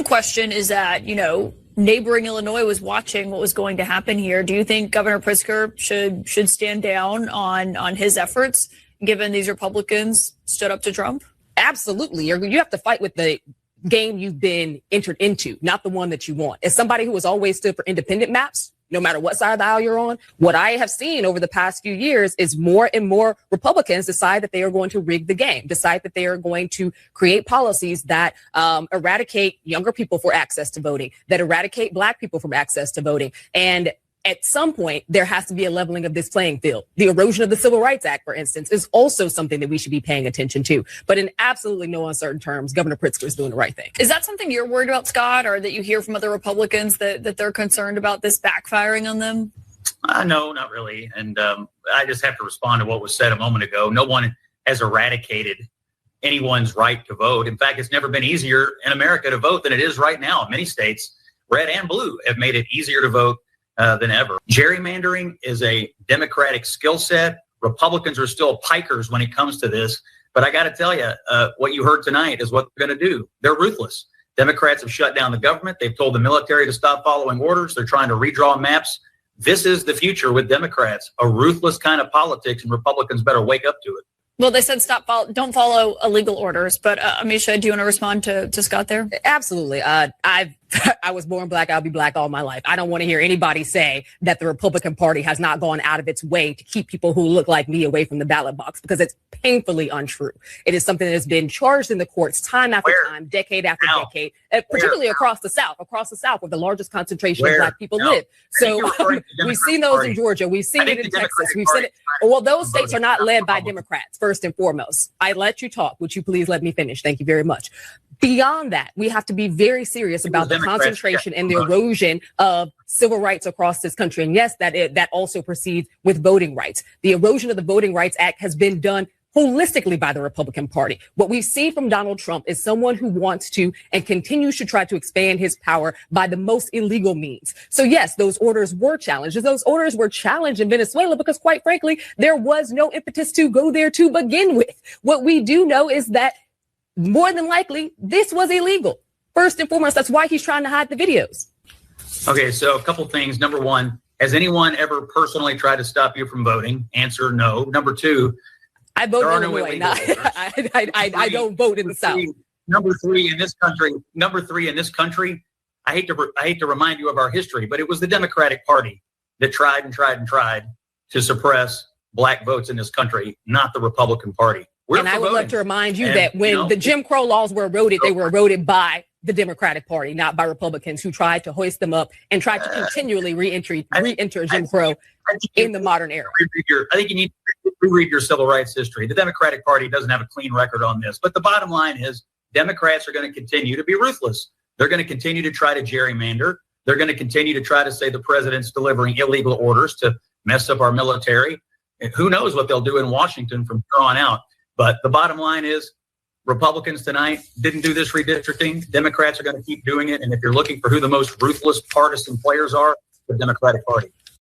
One question is that, neighboring Illinois was watching what was going to happen here. Do you think Governor Pritzker should stand down on his efforts, given these Republicans stood up to Trump? Absolutely. You have to fight with the game you've been entered into, not the one that you want. As somebody who has always stood for independent maps, no matter what side of the aisle you're on, what I have seen over the past few years is more and more Republicans decide that they are going to rig the game, decide that they are going to create policies that eradicate younger people for access to voting, that eradicate Black people from access to voting. And at some point, there has to be a leveling of this playing field. The erosion of the Civil Rights Act, for instance, is also something that we should be paying attention to. But in absolutely no uncertain terms, Governor Pritzker is doing the right thing. Is that something you're worried about, Scott, or that you hear from other Republicans that they're concerned about this backfiring on them? No, not really. And I just have to respond to what was said a moment ago. No one has eradicated anyone's right to vote. In fact, it's never been easier in America to vote than it is right now. Many states, red and blue, have made it easier to vote than ever. Gerrymandering is a Democratic skill set. Republicans are still pikers when it comes to this. But I got to tell you, what you heard tonight is what they're going to do. They're ruthless. Democrats have shut down the government. They've told the military to stop following orders. They're trying to redraw maps. This is the future with Democrats, a ruthless kind of politics, and Republicans better wake up to it. Well, they said don't follow illegal orders. But Ameshia, do you want to respond to Scott there? Absolutely. I was born Black. I'll be Black all my life. I don't want to hear anybody say that the Republican Party has not gone out of its way to keep people who look like me away from the ballot box, because it's painfully untrue. It is something that has been charged in the courts time after time, decade after decade, particularly across the South, where the largest concentration of Black people live. So we've seen those in Georgia. We've seen it in Texas. We've seen it. Well, those states are not led by Democrats, first and foremost. I let you talk. Would you please let me finish? Thank you very much. Beyond that, we have to be very serious about the concentration and the erosion of civil rights across this country. And yes, that also proceeds with voting rights. The erosion of the Voting Rights Act has been done holistically by the Republican Party. What we see from Donald Trump is someone who wants to and continues to try to expand his power by the most illegal means. So yes, those orders were challenged. Those orders were challenged in Venezuela because, quite frankly, there was no impetus to go there to begin with. What we do know is that more than likely, this was illegal. First and foremost, that's why he's trying to hide the videos. Okay, so a couple things. Number one, has anyone ever personally tried to stop you from voting? Answer, no. Number two, I vote in Illinois. I don't vote in the South. Number three in this country, I hate to remind you of our history, but it was the Democratic Party that tried to suppress Black votes in this country, not the Republican Party. And I would love to remind you that when the Jim Crow laws were eroded, they were eroded by the Democratic Party, not by Republicans who tried to hoist them up and tried to continually re-enter Jim Crow in the modern era. I think you need to reread your civil rights history. The Democratic Party doesn't have a clean record on this. But the bottom line is Democrats are going to continue to be ruthless. They're going to continue to try to gerrymander. They're going to continue to try to say the president's delivering illegal orders to mess up our military. And who knows what they'll do in Washington from here on out. But the bottom line is Republicans tonight didn't do this redistricting. Democrats are going to keep doing it. And if you're looking for who the most ruthless partisan players are, the Democratic Party.